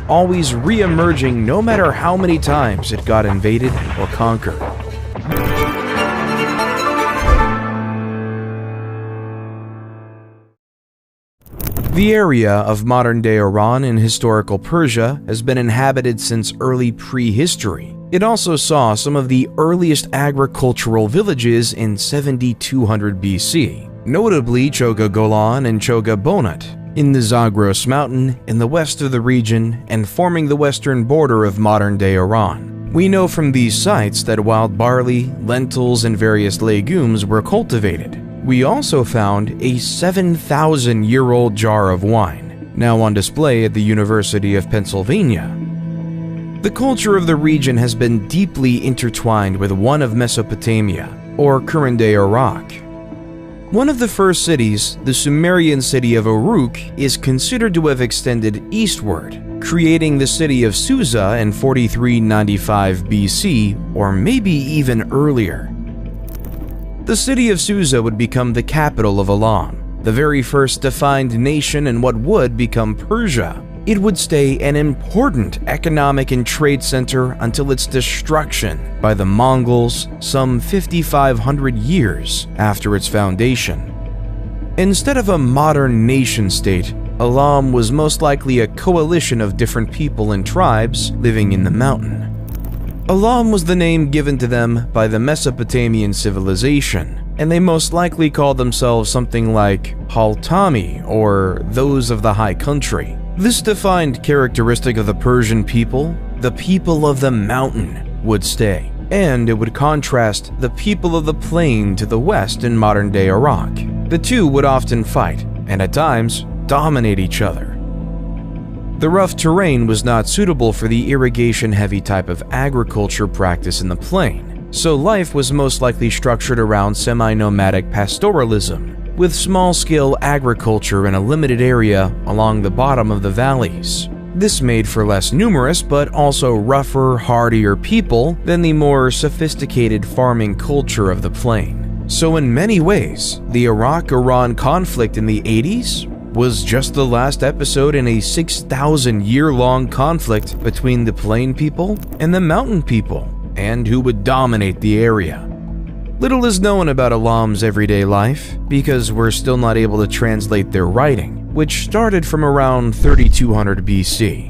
always re-emerging no matter how many times it got invaded or conquered. The area of modern-day Iran in historical Persia has been inhabited since early prehistory. It also saw some of the earliest agricultural villages in 7200 BC, notably Choga Golan and Choga Bonut, in the Zagros Mountain in the west of the region and forming the western border of modern-day Iran. We know from these sites that wild barley, lentils, and various legumes were cultivated. We also found a 7,000-year-old jar of wine, now on display at the University of Pennsylvania. The culture of the region has been deeply intertwined with one of Mesopotamia, or current-day Iraq. One of the first cities, the Sumerian city of Uruk, is considered to have extended eastward, creating the city of Susa in 4395 BC, or maybe even earlier. The city of Susa would become the capital of Elam, the very first defined nation in what would become Persia. It would stay an important economic and trade center until its destruction by the Mongols some 5,500 years after its foundation. Instead of a modern nation-state, Elam was most likely a coalition of different people and tribes living in the mountain. Elam was the name given to them by the Mesopotamian civilization, and they most likely called themselves something like Haltami or those of the high country. This defined characteristic of the Persian people, the people of the mountain, would stay, and it would contrast the people of the plain to the west in modern-day Iraq. The two would often fight, and at times dominate each other. The rough terrain was not suitable for the irrigation-heavy type of agriculture practice in the plain, so life was most likely structured around semi-nomadic pastoralism, with small-scale agriculture in a limited area along the bottom of the valleys. This made for less numerous but also rougher, hardier people than the more sophisticated farming culture of the plain. So in many ways, the Iraq-Iran conflict in the 80s was just the last episode in a 6,000-year-long conflict between the plain people and the mountain people, and who would dominate the area. Little is known about Elam's everyday life because we're still not able to translate their writing, which started from around 3200 BC.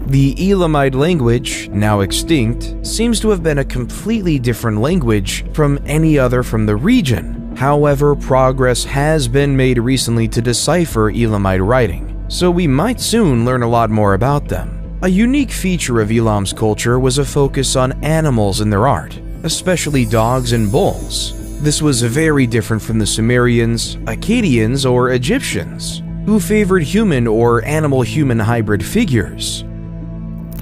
The Elamite language, now extinct, seems to have been a completely different language from any other from the region. However, progress has been made recently to decipher Elamite writing, so we might soon learn a lot more about them. A unique feature of Elam's culture was a focus on animals in their art, especially dogs and bulls. This was very different from the Sumerians, Akkadians, or Egyptians, who favored human or animal-human hybrid figures.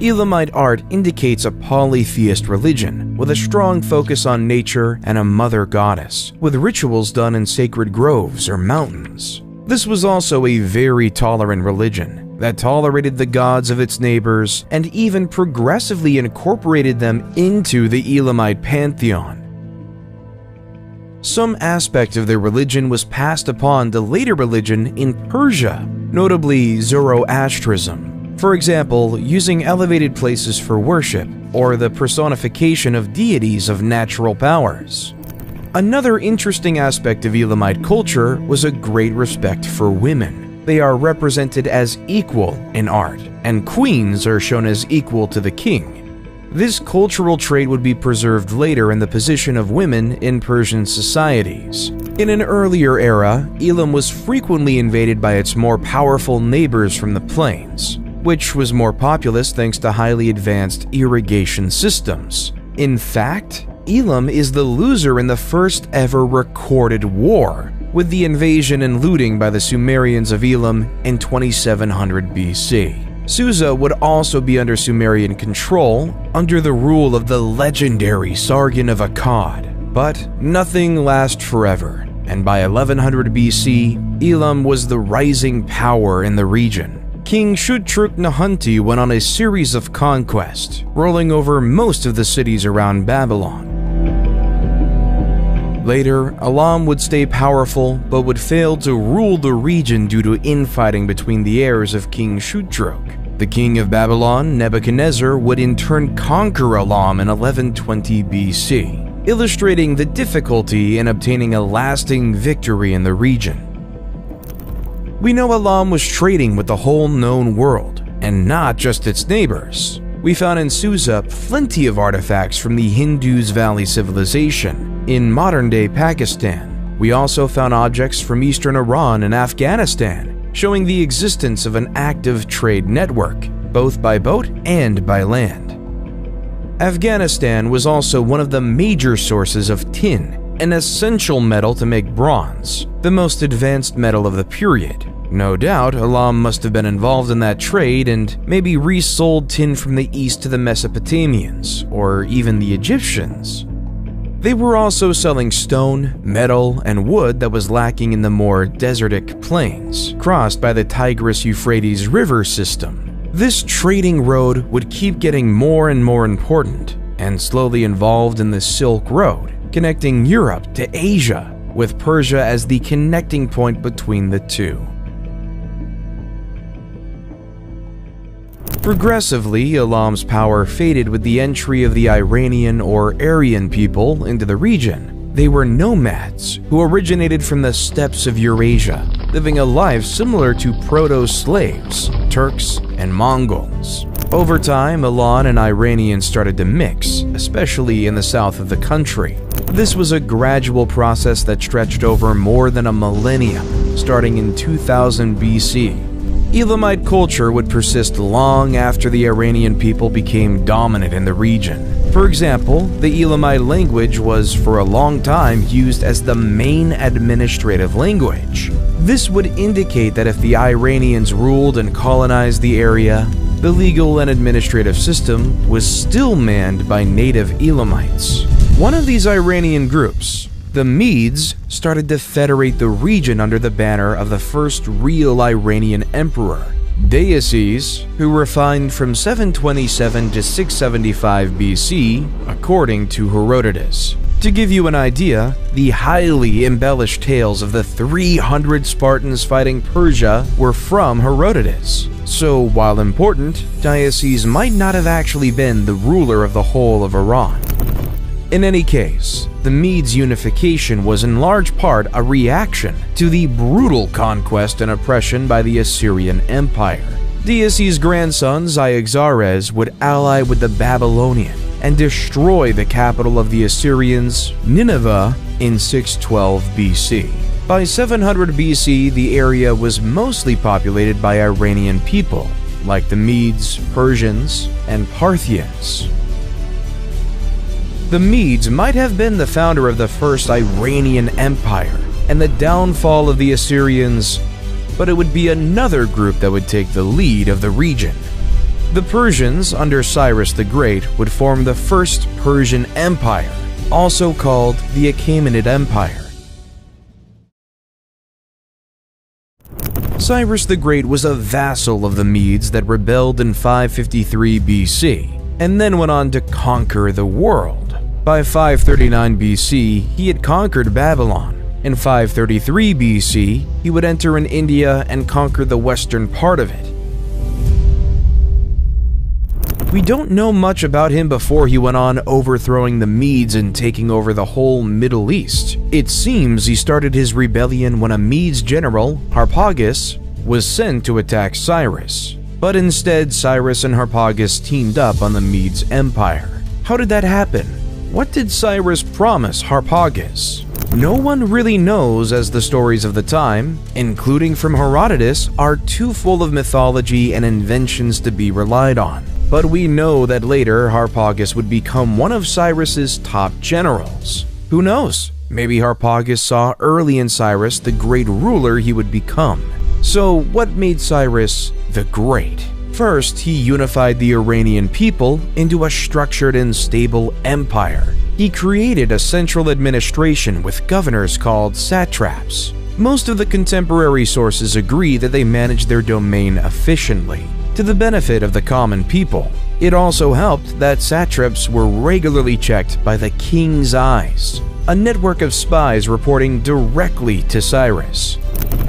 Elamite art indicates a polytheist religion with a strong focus on nature and a mother goddess, with rituals done in sacred groves or mountains. This was also a very tolerant religion that tolerated the gods of its neighbors and even progressively incorporated them into the Elamite pantheon. Some aspect of their religion was passed upon to later religion in Persia, notably Zoroastrianism. For example, using elevated places for worship, or the personification of deities of natural powers. Another interesting aspect of Elamite culture was a great respect for women. They are represented as equal in art, and queens are shown as equal to the king. This cultural trait would be preserved later in the position of women in Persian societies. In an earlier era, Elam was frequently invaded by its more powerful neighbors from the plains, which was more populous thanks to highly advanced irrigation systems. In fact, Elam is the loser in the first ever recorded war, with the invasion and looting by the Sumerians of Elam in 2700 BC. Susa would also be under Sumerian control, under the rule of the legendary Sargon of Akkad. But nothing lasts forever, and by 1100 BC, Elam was the rising power in the region. King Shutruk-Nahunti went on a series of conquests, rolling over most of the cities around Babylon. Later, Elam would stay powerful but would fail to rule the region due to infighting between the heirs of King Shutruk. The king of Babylon, Nebuchadnezzar, would in turn conquer Elam in 1120 BC, illustrating the difficulty in obtaining a lasting victory in the region. We know Elam was trading with the whole known world, and not just its neighbors. We found in Susa plenty of artifacts from the Hindus Valley civilization in modern-day Pakistan. We also found objects from eastern Iran and Afghanistan, showing the existence of an active trade network, both by boat and by land. Afghanistan was also one of the major sources of tin, an essential metal to make bronze, the most advanced metal of the period. No doubt, Elam must have been involved in that trade and maybe resold tin from the east to the Mesopotamians, or even the Egyptians. They were also selling stone, metal, and wood that was lacking in the more desertic plains, crossed by the Tigris-Euphrates river system. This trading road would keep getting more and more important, and slowly involved in the Silk Road, connecting Europe to Asia, with Persia as the connecting point between the two. Progressively, Elam's power faded with the entry of the Iranian or Aryan people into the region. They were nomads who originated from the steppes of Eurasia, living a life similar to proto-slaves, Turks, and Mongols. Over time, Elam and Iranians started to mix, especially in the south of the country. This was a gradual process that stretched over more than a millennium, starting in 2000 BC. Elamite culture would persist long after the Iranian people became dominant in the region. For example, the Elamite language was for a long time used as the main administrative language. This would indicate that if the Iranians ruled and colonized the area, the legal and administrative system was still manned by native Elamites. One of these Iranian groups, the Medes, started to federate the region under the banner of the first real Iranian emperor, Deioces, who reigned from 727 to 675 BC, according to Herodotus. To give you an idea, the highly embellished tales of the 300 Spartans fighting Persia were from Herodotus. So, while important, Deioces might not have actually been the ruler of the whole of Iran. In any case, the Medes' unification was in large part a reaction to the brutal conquest and oppression by the Assyrian Empire. Deioces' grandson Cyaxares would ally with the Babylonian and destroy the capital of the Assyrians, Nineveh, in 612 BC. By 700 BC, the area was mostly populated by Iranian people, like the Medes, Persians, and Parthians. The Medes might have been the founder of the first Iranian Empire and the downfall of the Assyrians, but it would be another group that would take the lead of the region. The Persians, under Cyrus the Great, would form the First Persian Empire, also called the Achaemenid Empire. Cyrus the Great was a vassal of the Medes that rebelled in 553 BC, and then went on to conquer the world. By 539 BC, he had conquered Babylon. In 533 BC, he would enter in India and conquer the western part of it. We don't know much about him before he went on overthrowing the Medes and taking over the whole Middle East. It seems he started his rebellion when a Medes general, Harpagus, was sent to attack Cyrus. But instead, Cyrus and Harpagus teamed up on the Medes Empire. How did that happen? What did Cyrus promise Harpagus? No one really knows, as the stories of the time, including from Herodotus, are too full of mythology and inventions to be relied on. But we know that later Harpagus would become one of Cyrus's top generals. Who knows? Maybe Harpagus saw early in Cyrus the great ruler he would become. So what made Cyrus the Great? First, he unified the Iranian people into a structured and stable empire. He created a central administration with governors called satraps. Most of the contemporary sources agree that they managed their domain efficiently, to the benefit of the common people. It also helped that satraps were regularly checked by the king's eyes, a network of spies reporting directly to Cyrus.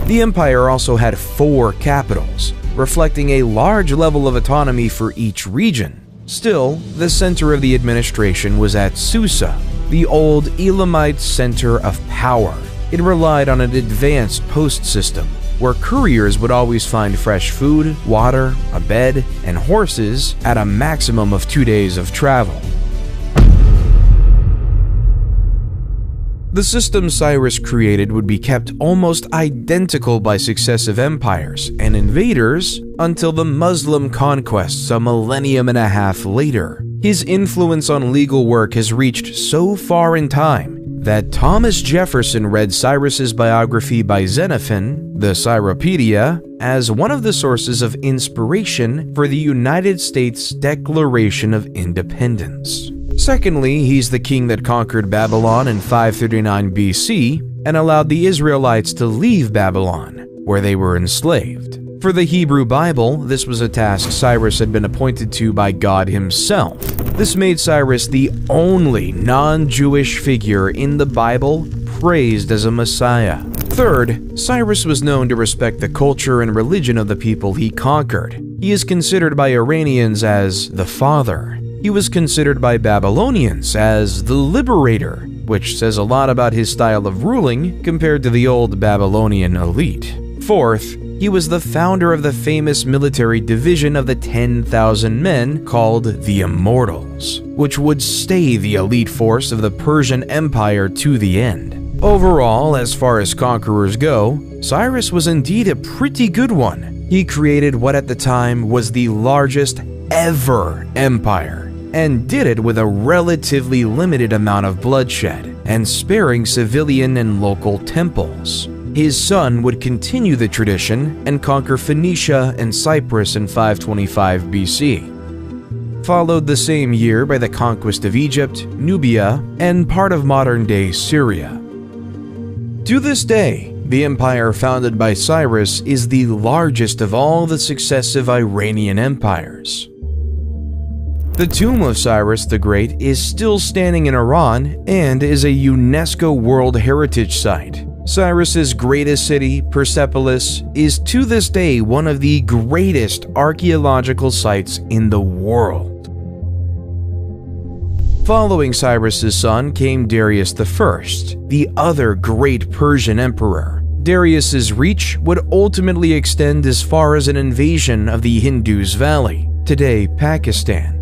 The empire also had 4 capitals: reflecting a large level of autonomy for each region. Still, the center of the administration was at Susa, the old Elamite center of power. It relied on an advanced post system, where couriers would always find fresh food, water, a bed, and horses at a maximum of 2 days of travel. The system Cyrus created would be kept almost identical by successive empires and invaders until the Muslim conquests a millennium and a half later. His influence on legal work has reached so far in time that Thomas Jefferson read Cyrus's biography by Xenophon, the Cyropedia, as one of the sources of inspiration for the United States Declaration of Independence. Secondly, he's the king that conquered Babylon in 539 BC and allowed the Israelites to leave Babylon, where they were enslaved. For the Hebrew Bible, this was a task Cyrus had been appointed to by God himself. This made Cyrus the only non-Jewish figure in the Bible praised as a Messiah. Third, Cyrus was known to respect the culture and religion of the people he conquered. He is considered by Iranians as the Father. He was considered by Babylonians as the Liberator, which says a lot about his style of ruling compared to the old Babylonian elite. Fourth, he was the founder of the famous military division of the 10,000 men called the Immortals, which would stay the elite force of the Persian Empire to the end. Overall, as far as conquerors go, Cyrus was indeed a pretty good one. He created what at the time was the largest ever empire, and did it with a relatively limited amount of bloodshed and sparing civilian and local temples. His son would continue the tradition and conquer Phoenicia and Cyprus in 525 BC, followed the same year by the conquest of Egypt, Nubia, and part of modern-day Syria. To this day, the empire founded by Cyrus is the largest of all the successive Iranian empires. The tomb of Cyrus the Great is still standing in Iran and is a UNESCO World Heritage Site. Cyrus's greatest city, Persepolis, is to this day one of the greatest archaeological sites in the world. Following Cyrus's son came Darius I, the other great Persian emperor. Darius's reach would ultimately extend as far as an invasion of the Indus Valley, today Pakistan.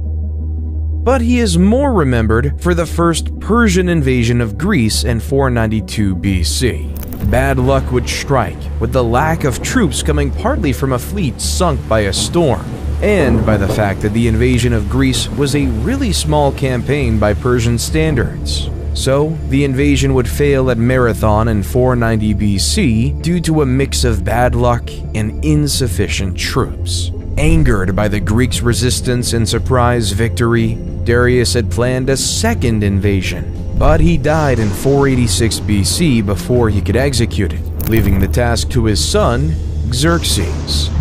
But he is more remembered for the first Persian invasion of Greece in 492 BC. Bad luck would strike, with the lack of troops coming partly from a fleet sunk by a storm, and by the fact that the invasion of Greece was a really small campaign by Persian standards. So, the invasion would fail at Marathon in 490 BC due to a mix of bad luck and insufficient troops. Angered by the Greeks' resistance and surprise victory, Darius had planned a second invasion, but he died in 486 BC before he could execute it, leaving the task to his son, Xerxes.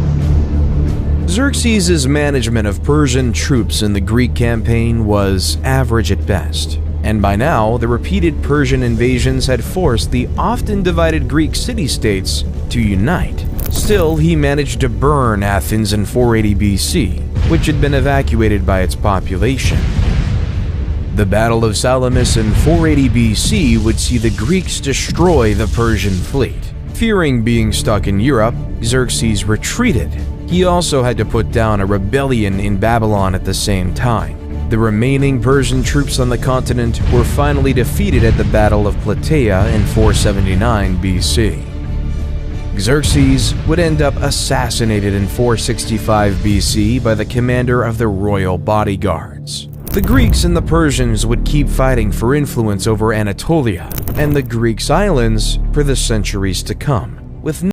Xerxes' management of Persian troops in the Greek campaign was average at best, and by now the repeated Persian invasions had forced the often divided Greek city-states to unite. Still, he managed to burn Athens in 480 BC, which had been evacuated by its population. The Battle of Salamis in 480 BC would see the Greeks destroy the Persian fleet. Fearing being stuck in Europe, Xerxes retreated. He also had to put down a rebellion in Babylon at the same time. The remaining Persian troops on the continent were finally defeated at the Battle of Plataea in 479 BC. Xerxes would end up assassinated in 465 BC by the commander of the royal bodyguards. The Greeks and the Persians would keep fighting for influence over Anatolia and the Greek islands for the centuries to come, with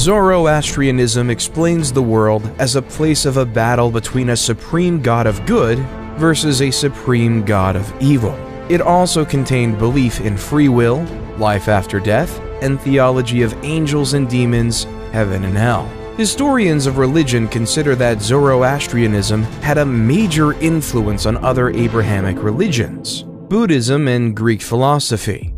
Zoroastrianism explains the world as a place of a battle between a supreme god of good versus a supreme god of evil. It also contained belief in free will, life after death, and theology of angels and demons, heaven and hell. Historians of religion consider that Zoroastrianism had a major influence on other Abrahamic religions, Buddhism and Greek philosophy.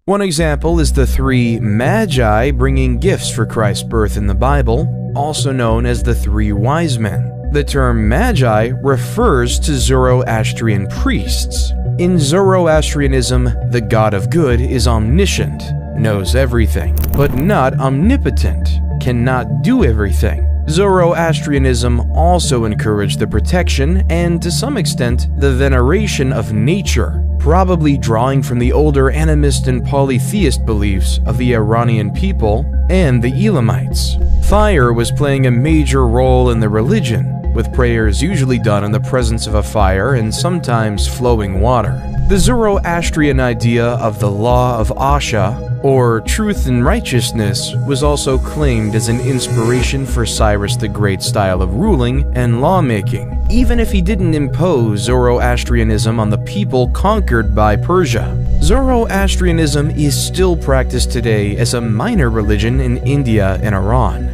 One example is the three Magi bringing gifts for Christ's birth in the Bible, also known as the three wise men. The term Magi refers to Zoroastrian priests. In Zoroastrianism, the God of good is omniscient, knows everything, but not omnipotent, cannot do everything. Zoroastrianism also encouraged the protection and, to some extent, the veneration of nature, probably drawing from the older animist and polytheist beliefs of the Iranian people and the Elamites. Fire was playing a major role in the religion, with prayers usually done in the presence of a fire and sometimes flowing water. The Zoroastrian idea of the law of Asha, or truth and righteousness, was also claimed as an inspiration for Cyrus the Great's style of ruling and lawmaking, even if he didn't impose Zoroastrianism on the people conquered by Persia. Zoroastrianism is still practiced today as a minor religion in India and Iran.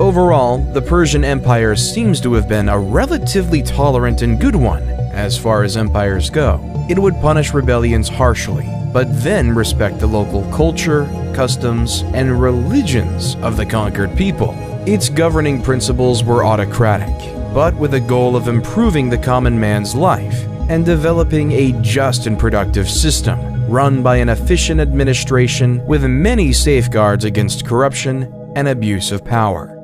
Overall, the Persian Empire seems to have been a relatively tolerant and good one, as far as empires go. It would punish rebellions harshly, but then respect the local culture, customs, and religions of the conquered people. Its governing principles were autocratic, but with a goal of improving the common man's life and developing a just and productive system, run by an efficient administration with many safeguards against corruption and abuse of power.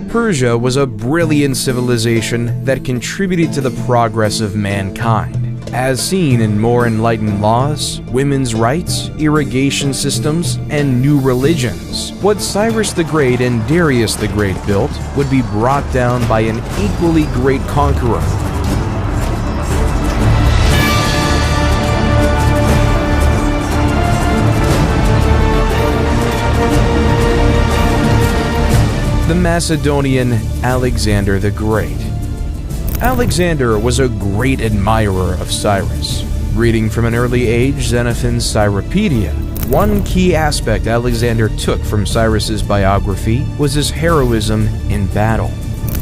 Persia was a brilliant civilization that contributed to the progress of mankind, as seen in more enlightened laws, women's rights, irrigation systems, and new religions. What Cyrus the Great and Darius the Great built would be brought down by an equally great conqueror. The Macedonian Alexander the Great. Alexander was a great admirer of Cyrus. Reading from an early age Xenophon's Cyropedia, one key aspect Alexander took from Cyrus's biography was his heroism in battle.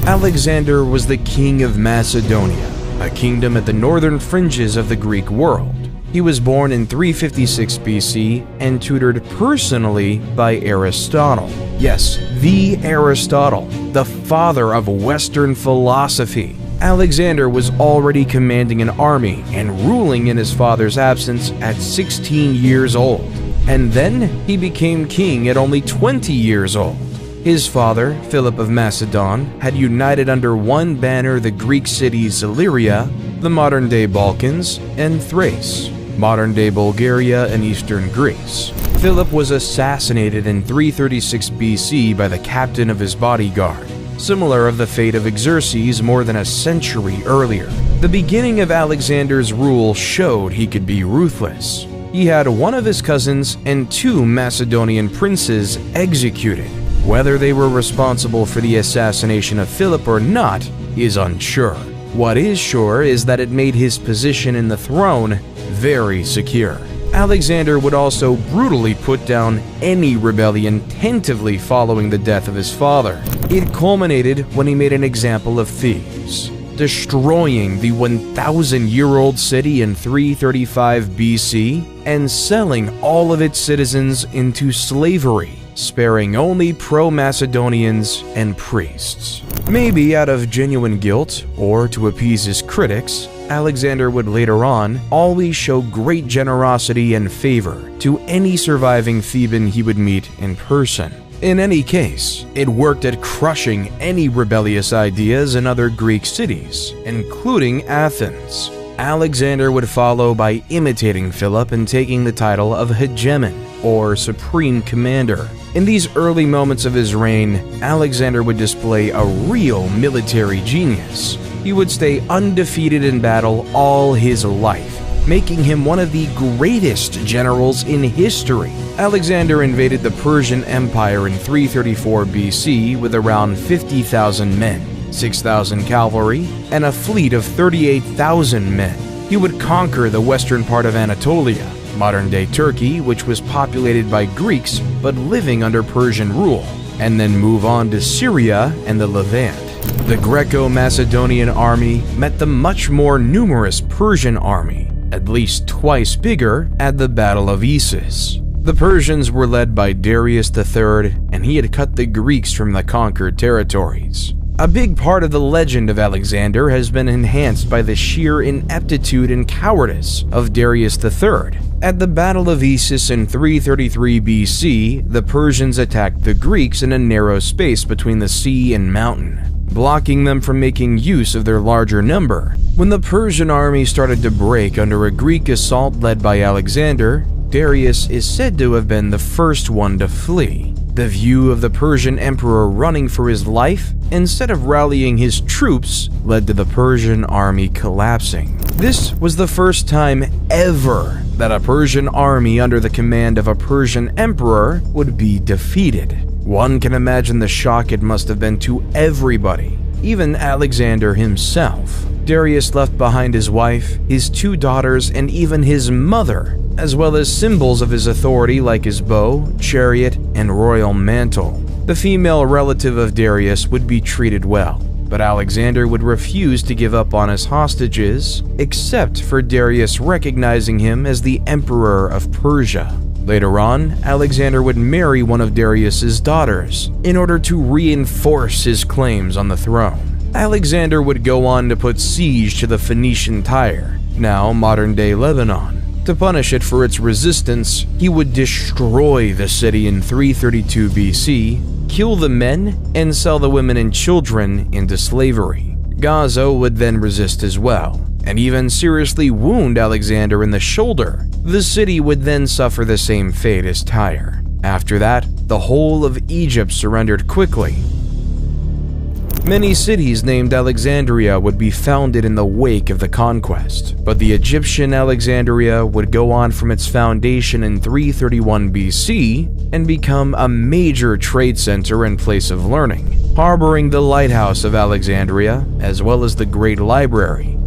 Alexander was the king of Macedonia, a kingdom at the northern fringes of the Greek world. He was born in 356 BC and tutored personally by Aristotle. Yes, the Aristotle, the father of Western philosophy. Alexander was already commanding an army and ruling in his father's absence at 16 years old. And then he became king at only 20 years old. His father, Philip of Macedon, had united under one banner the Greek cities Illyria, the modern-day Balkans, and Thrace, modern-day Bulgaria and eastern Greece. Philip was assassinated in 336 BC by the captain of his bodyguard, similar of the fate of Xerxes more than a century earlier. The beginning of Alexander's rule showed he could be ruthless. He had one of his cousins and two Macedonian princes executed. Whether they were responsible for the assassination of Philip or not is unsure. What is sure is that it made his position in the throne very secure. Alexander would also brutally put down any rebellion tentatively following the death of his father. It culminated when he made an example of Thebes, destroying the 1,000-year-old city in 335 BC and selling all of its citizens into slavery, sparing only pro-Macedonians and priests. Maybe out of genuine guilt, or to appease his critics, Alexander would later on always show great generosity and favor to any surviving Theban he would meet in person. In any case, it worked at crushing any rebellious ideas in other Greek cities, including Athens. Alexander would follow by imitating Philip and taking the title of hegemon, or supreme commander. In these early moments of his reign, Alexander would display a real military genius. He would stay undefeated in battle all his life, making him one of the greatest generals in history. Alexander invaded the Persian Empire in 334 BC with around 50,000 men, 6,000 cavalry, and a fleet of 38,000 men. He would conquer the western part of Anatolia, modern-day Turkey, which was populated by Greeks but living under Persian rule, and then move on to Syria and the Levant. The Greco-Macedonian army met the much more numerous Persian army, at least twice bigger, at the Battle of Issus. The Persians were led by Darius III, and he had cut the Greeks from the conquered territories. A big part of the legend of Alexander has been enhanced by the sheer ineptitude and cowardice of Darius III. At the Battle of Issus in 333 BC, the Persians attacked the Greeks in a narrow space between the sea and mountain, blocking them from making use of their larger number. When the Persian army started to break under a Greek assault led by Alexander, Darius is said to have been the first one to flee. The view of the Persian emperor running for his life, instead of rallying his troops, led to the Persian army collapsing. This was the first time ever that a Persian army under the command of a Persian emperor would be defeated. One can imagine the shock it must have been to everybody, even Alexander himself. Darius left behind his wife, his 2 daughters, and even his mother, as well as symbols of his authority like his bow, chariot, and royal mantle. The female relative of Darius would be treated well, but Alexander would refuse to give up on his hostages, except for Darius recognizing him as the Emperor of Persia. Later on, Alexander would marry one of Darius's daughters in order to reinforce his claims on the throne. Alexander would go on to put siege to the Phoenician Tyre, now modern-day Lebanon. To punish it for its resistance, he would destroy the city in 332 BC, kill the men, and sell the women and children into slavery. Gaza would then resist as well, and even seriously wound Alexander in the shoulder. The city would then suffer the same fate as Tyre. After that, the whole of Egypt surrendered quickly. Many cities named Alexandria would be founded in the wake of the conquest, but the Egyptian Alexandria would go on from its foundation in 331 BC and become a major trade center and place of learning, harboring the lighthouse of Alexandria as well as the Great Library.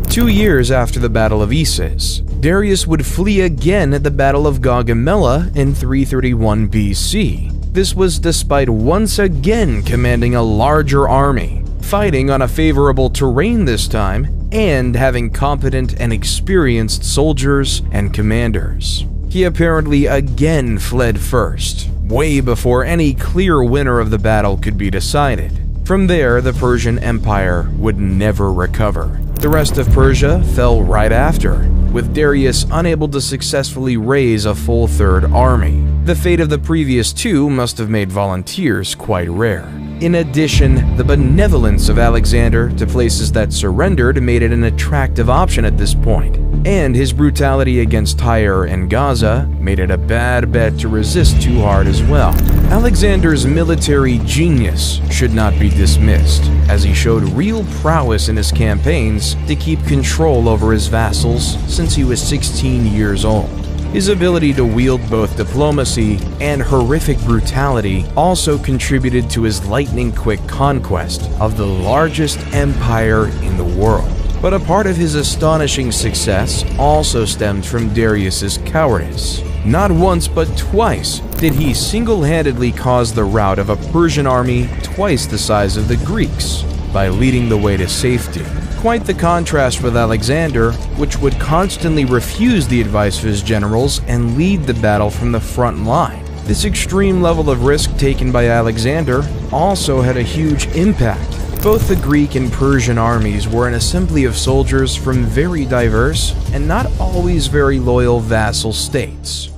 2 years after the Battle of Issus, Darius would flee again at the Battle of Gaugamela in 331 BC. This was despite once again commanding a larger army, fighting on a favorable terrain this time, and having competent and experienced soldiers and commanders. He apparently again fled first, way before any clear winner of the battle could be decided. From there, the Persian Empire would never recover. The rest of Persia fell right after, with Darius unable to successfully raise a full third army. The fate of the previous 2 must have made volunteers quite rare. In addition, the benevolence of Alexander to places that surrendered made it an attractive option at this point, and his brutality against Tyre and Gaza made it a bad bet to resist too hard as well. Alexander's military genius should not be dismissed, as he showed real prowess in his campaigns to keep control over his vassals since he was 16 years old. His ability to wield both diplomacy and horrific brutality also contributed to his lightning-quick conquest of the largest empire in the world. But a part of his astonishing success also stemmed from Darius's cowardice. Not once but twice did he single-handedly cause the rout of a Persian army twice the size of the Greeks by leading the way to safety. Quite the contrast with Alexander, which would constantly refuse the advice of his generals and lead the battle from the front line. This extreme level of risk taken by Alexander also had a huge impact. Both the Greek and Persian armies were an assembly of soldiers from very diverse and not always very loyal vassal states.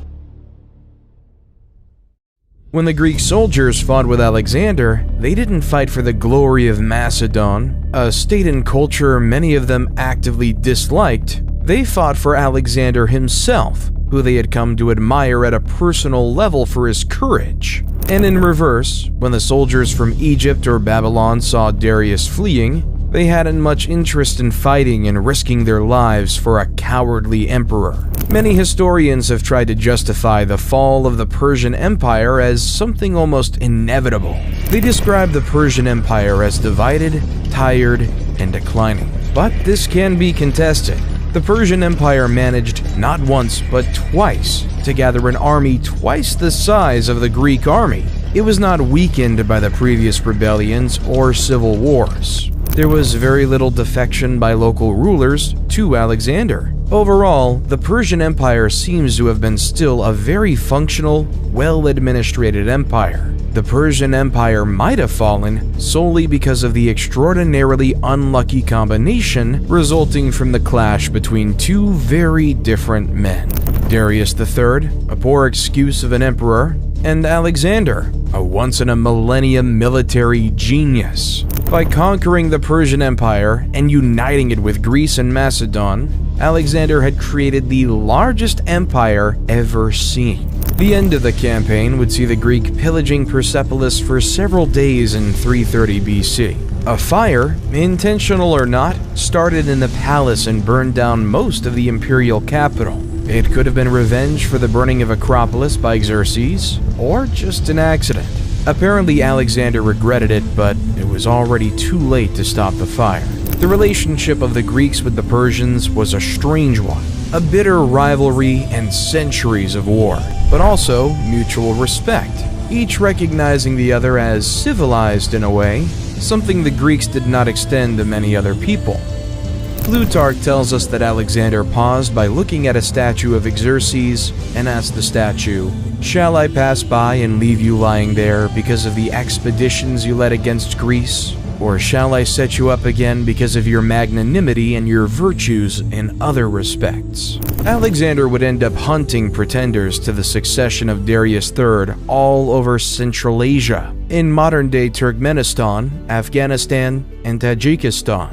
When the Greek soldiers fought with Alexander, they didn't fight for the glory of Macedon, a state and culture many of them actively disliked, They fought for Alexander himself, who they had come to admire at a personal level for his courage. And in reverse, when the soldiers from Egypt or Babylon saw Darius fleeing, they hadn't much interest in fighting and risking their lives for a cowardly emperor. Many historians have tried to justify the fall of the Persian Empire as something almost inevitable. They describe the Persian Empire as divided, tired, and declining. But this can be contested. The Persian Empire managed not once but twice to gather an army twice the size of the Greek army. It was not weakened by the previous rebellions or civil wars. There was very little defection by local rulers to Alexander. Overall, the Persian Empire seems to have been still a very functional, well-administrated empire. The Persian Empire might have fallen solely because of the extraordinarily unlucky combination resulting from the clash between two very different men. Darius III, a poor excuse of an emperor, and Alexander, a once-in-a-millennium military genius. By conquering the Persian Empire and uniting it with Greece and Macedon, Alexander had created the largest empire ever seen. The end of the campaign would see the Greek pillaging Persepolis for several days in 330 BC. A fire, intentional or not, started in the palace and burned down most of the imperial capital. It could have been revenge for the burning of Acropolis by Xerxes, or just an accident. Apparently Alexander regretted it, but it was already too late to stop the fire. The relationship of the Greeks with the Persians was a strange one, a bitter rivalry and centuries of war, but also mutual respect, each recognizing the other as civilized in a way, something the Greeks did not extend to many other people. Plutarch tells us that Alexander paused by looking at a statue of Xerxes and asked the statue, "Shall I pass by and leave you lying there because of the expeditions you led against Greece? Or shall I set you up again because of your magnanimity and your virtues in other respects?" Alexander would end up hunting pretenders to the succession of Darius III all over Central Asia, in modern-day Turkmenistan, Afghanistan, and Tajikistan.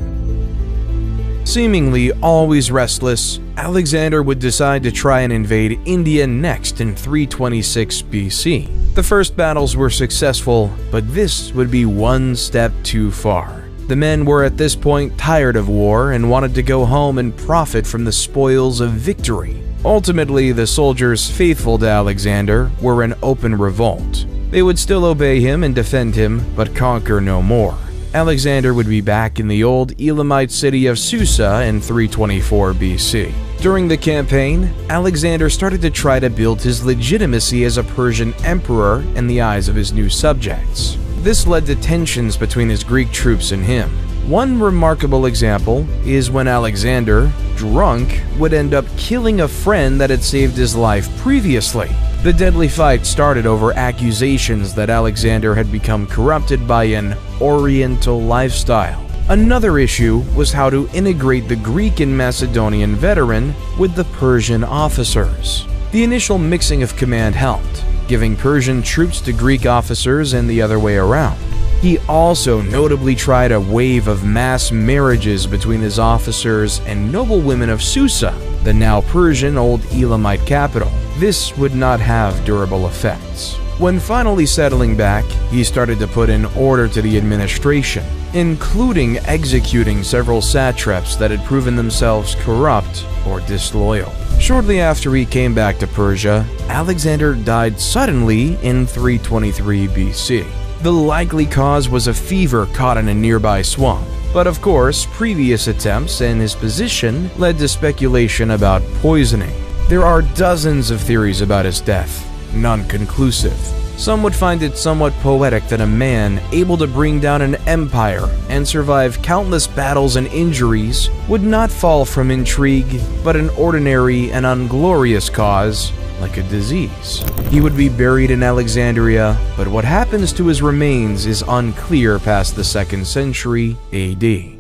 Seemingly always restless, Alexander would decide to try and invade India next in 326 BC. The first battles were successful, but this would be one step too far. The men were at this point tired of war and wanted to go home and profit from the spoils of victory. Ultimately, the soldiers faithful to Alexander were in open revolt. They would still obey him and defend him, but conquer no more. Alexander would be back in the old Elamite city of Susa in 324 BC. During the campaign, Alexander started to try to build his legitimacy as a Persian emperor in the eyes of his new subjects. This led to tensions between his Greek troops and him. One remarkable example is when Alexander, drunk, would end up killing a friend that had saved his life previously. The deadly fight started over accusations that Alexander had become corrupted by an Oriental lifestyle. Another issue was how to integrate the Greek and Macedonian veteran with the Persian officers. The initial mixing of command helped, giving Persian troops to Greek officers and the other way around. He also notably tried a wave of mass marriages between his officers and noble women of Susa, the now Persian Old Elamite capital. This would not have durable effects. When finally settling back, he started to put in order to the administration, including executing several satraps that had proven themselves corrupt or disloyal. Shortly after he came back to Persia, Alexander died suddenly in 323 BC. The likely cause was a fever caught in a nearby swamp. But of course, previous attempts and his position led to speculation about poisoning. There are dozens of theories about his death, none conclusive. Some would find it somewhat poetic that a man able to bring down an empire and survive countless battles and injuries would not fall from intrigue, but an ordinary and unglorious cause, like a disease. He would be buried in Alexandria, but what happens to his remains is unclear past the 2nd century AD.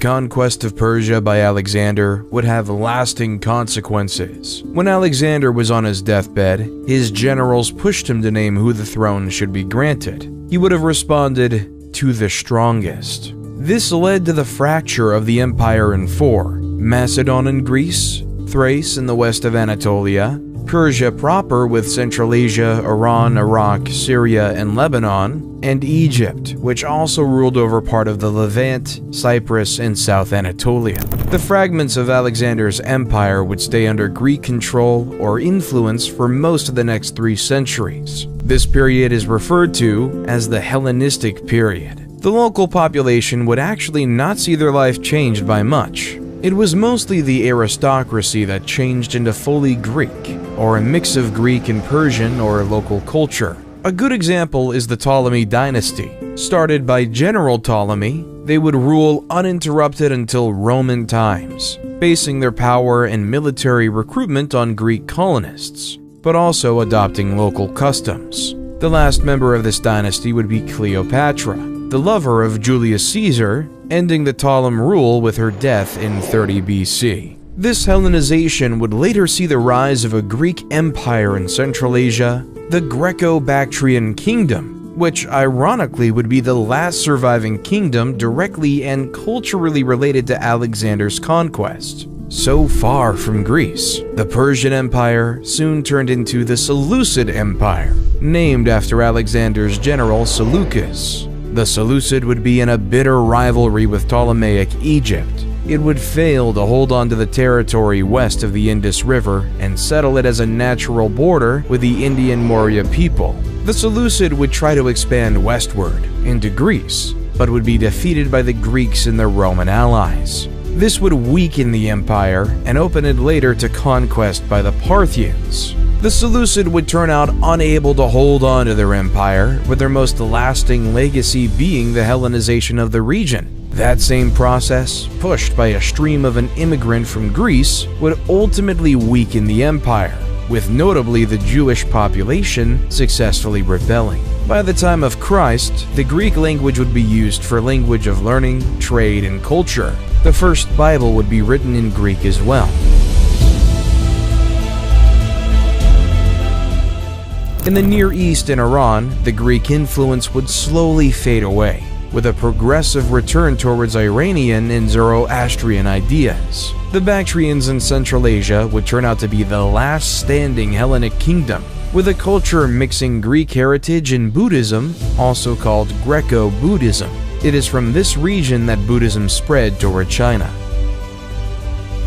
Conquest of Persia by Alexander would have lasting consequences. When Alexander was on his deathbed, his generals pushed him to name who the throne should be granted. He would have responded, "To the strongest." This led to the fracture of the empire in four: Macedon in Greece, Thrace in the west of Anatolia, Persia proper with Central Asia, Iran, Iraq, Syria, and Lebanon, and Egypt, which also ruled over part of the Levant, Cyprus, and South Anatolia. The fragments of Alexander's empire would stay under Greek control or influence for most of the next 3 centuries. This period is referred to as the Hellenistic period. The local population would actually not see their life changed by much. It was mostly the aristocracy that changed into fully Greek, or a mix of Greek and Persian or local culture. A good example is the Ptolemy dynasty. Started by General Ptolemy, they would rule uninterrupted until Roman times, basing their power and military recruitment on Greek colonists, but also adopting local customs. The last member of this dynasty would be Cleopatra, the lover of Julius Caesar, ending the Ptolemaic rule with her death in 30 BC. This Hellenization would later see the rise of a Greek empire in Central Asia, the Greco-Bactrian Kingdom, which ironically would be the last surviving kingdom directly and culturally related to Alexander's conquest. So far from Greece, the Persian Empire soon turned into the Seleucid Empire, named after Alexander's general Seleucus. The Seleucid would be in a bitter rivalry with Ptolemaic Egypt. It would fail to hold on to the territory west of the Indus River and settle it as a natural border with the Indian Maurya people. The Seleucid would try to expand westward into Greece, but would be defeated by the Greeks and their Roman allies. This would weaken the empire and open it later to conquest by the Parthians. The Seleucid would turn out unable to hold on to their empire, with their most lasting legacy being the Hellenization of the region. That same process, pushed by a stream of an immigrant from Greece, would ultimately weaken the empire, with notably the Jewish population successfully rebelling. By the time of Christ, the Greek language would be used for language of learning, trade, and culture. The first Bible would be written in Greek as well. In the Near East and Iran, the Greek influence would slowly fade away, with a progressive return towards Iranian and Zoroastrian ideas. The Bactrians in Central Asia would turn out to be the last standing Hellenic kingdom, with a culture mixing Greek heritage and Buddhism, also called Greco-Buddhism. It is from this region that Buddhism spread toward China.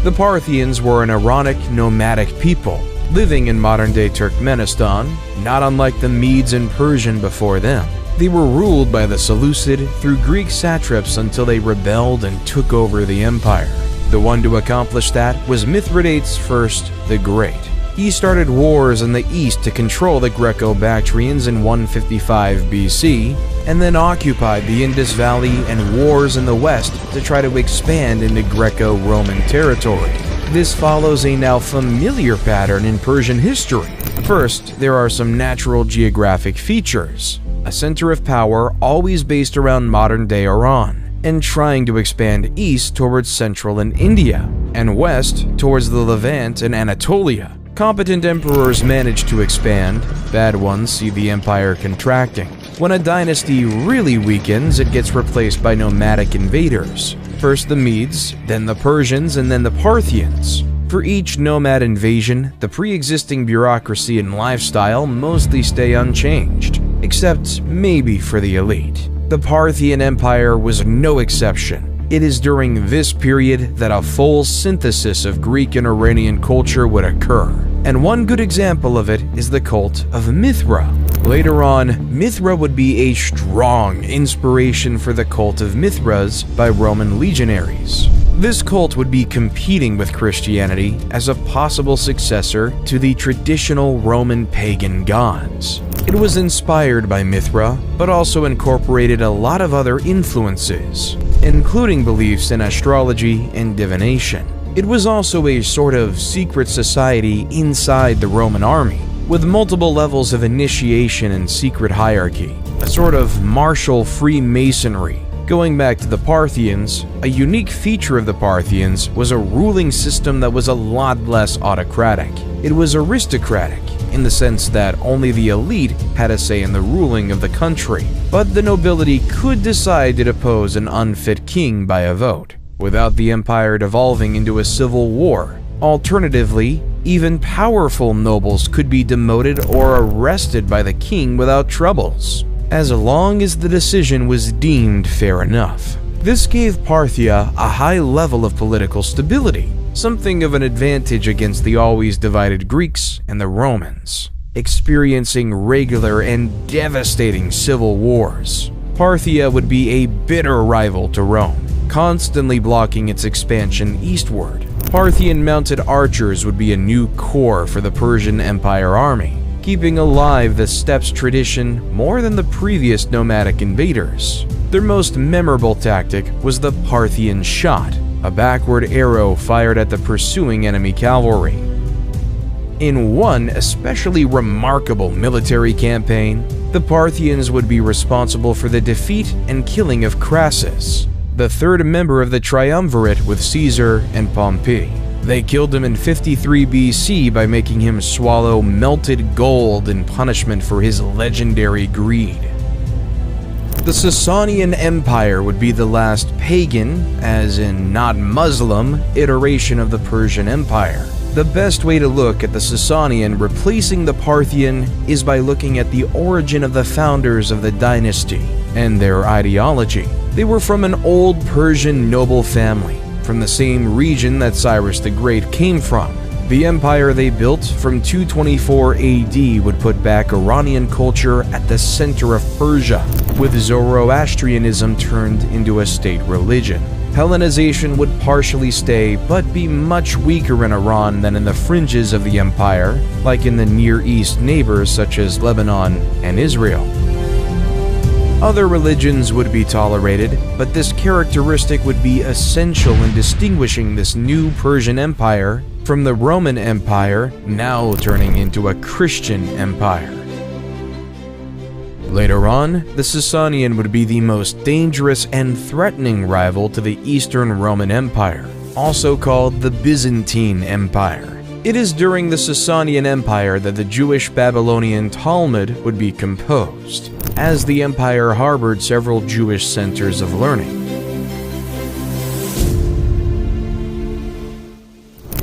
The Parthians were an Iranic nomadic people, living in modern-day Turkmenistan, not unlike the Medes and Persian before them. They were ruled by the Seleucid through Greek satraps until they rebelled and took over the empire. The one to accomplish that was Mithridates I the Great. He started wars in the east to control the Greco-Bactrians in 155 BC, and then occupied the Indus Valley and wars in the west to try to expand into Greco-Roman territory. This follows a now familiar pattern in Persian history. First, there are some natural geographic features. A center of power always based around modern-day Iran, and trying to expand east towards Central and India, and west towards the Levant and Anatolia. Competent emperors manage to expand, bad ones see the empire contracting. When a dynasty really weakens, it gets replaced by nomadic invaders. First the Medes, then the Persians, and then the Parthians. For each nomad invasion, the pre-existing bureaucracy and lifestyle mostly stay unchanged, except maybe for the elite. The Parthian Empire was no exception. It is during this period that a full synthesis of Greek and Iranian culture would occur, and one good example of it is the cult of Mithra. Later on, Mithra would be a strong inspiration for the cult of Mithras by Roman legionaries. This cult would be competing with Christianity as a possible successor to the traditional Roman pagan gods. It was inspired by Mithra, but also incorporated a lot of other influences, including beliefs in astrology and divination. It was also a sort of secret society inside the Roman army, with multiple levels of initiation and secret hierarchy, a sort of martial Freemasonry. Going back to the Parthians, a unique feature of the Parthians was a ruling system that was a lot less autocratic. It was aristocratic, in the sense that only the elite had a say in the ruling of the country, but the nobility could decide to depose an unfit king by a vote, without the empire devolving into a civil war. Alternatively, even powerful nobles could be demoted or arrested by the king without troubles, as long as the decision was deemed fair enough. This gave Parthia a high level of political stability, something of an advantage against the always divided Greeks and the Romans, experiencing regular and devastating civil wars. Parthia would be a bitter rival to Rome, constantly blocking its expansion eastward. Parthian mounted archers would be a new core for the Persian Empire army, keeping alive the steppes tradition more than the previous nomadic invaders. Their most memorable tactic was the Parthian shot, a backward arrow fired at the pursuing enemy cavalry. In one especially remarkable military campaign, the Parthians would be responsible for the defeat and killing of Crassus, the third member of the triumvirate with Caesar and Pompey. They killed him in 53 BC by making him swallow melted gold in punishment for his legendary greed. The Sasanian Empire would be the last pagan, as in not Muslim, iteration of the Persian Empire. The best way to look at the Sasanian replacing the Parthian is by looking at the origin of the founders of the dynasty and their ideology. They were from an old Persian noble family, from the same region that Cyrus the Great came from. The empire they built from 224 AD would put back Iranian culture at the center of Persia, with Zoroastrianism turned into a state religion. Hellenization would partially stay, but be much weaker in Iran than in the fringes of the empire, like in the Near East neighbors such as Lebanon and Israel. Other religions would be tolerated, but this characteristic would be essential in distinguishing this new Persian Empire from the Roman Empire, now turning into a Christian empire. Later on, the Sasanian would be the most dangerous and threatening rival to the Eastern Roman Empire, also called the Byzantine Empire. It is during the Sasanian Empire that the Jewish Babylonian Talmud would be composed, as the empire harbored several Jewish centers of learning.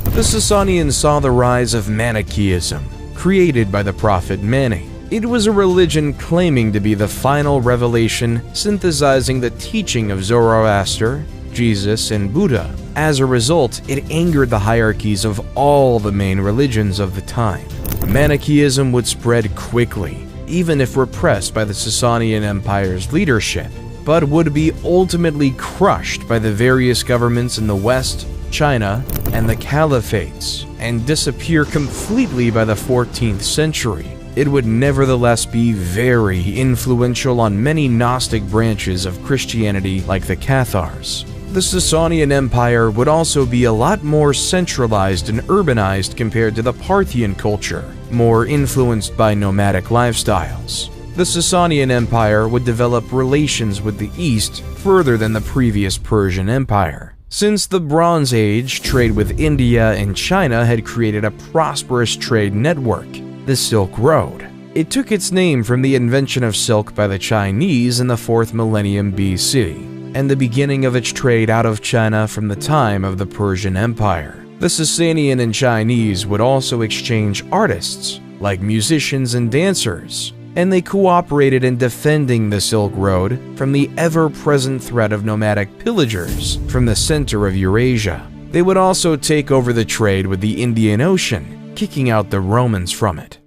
The Sasanians saw the rise of Manichaeism, created by the prophet Mani. It was a religion claiming to be the final revelation, synthesizing the teaching of Zoroaster, Jesus, and Buddha. As a result, it angered the hierarchies of all the main religions of the time. Manichaeism would spread quickly, even if repressed by the Sasanian Empire's leadership, but would be ultimately crushed by the various governments in the West, China, and the Caliphates, and disappear completely by the 14th century. It would nevertheless be very influential on many Gnostic branches of Christianity like the Cathars. The Sasanian Empire would also be a lot more centralized and urbanized compared to the Parthian culture, more influenced by nomadic lifestyles. The Sasanian Empire would develop relations with the East further than the previous Persian Empire. Since the Bronze Age, trade with India and China had created a prosperous trade network, the Silk Road. It took its name from the invention of silk by the Chinese in the 4th millennium BC, and the beginning of its trade out of China from the time of the Persian Empire. The Sasanian and Chinese would also exchange artists, like musicians and dancers, and they cooperated in defending the Silk Road from the ever-present threat of nomadic pillagers from the center of Eurasia. They would also take over the trade with the Indian Ocean, kicking out the Romans from it.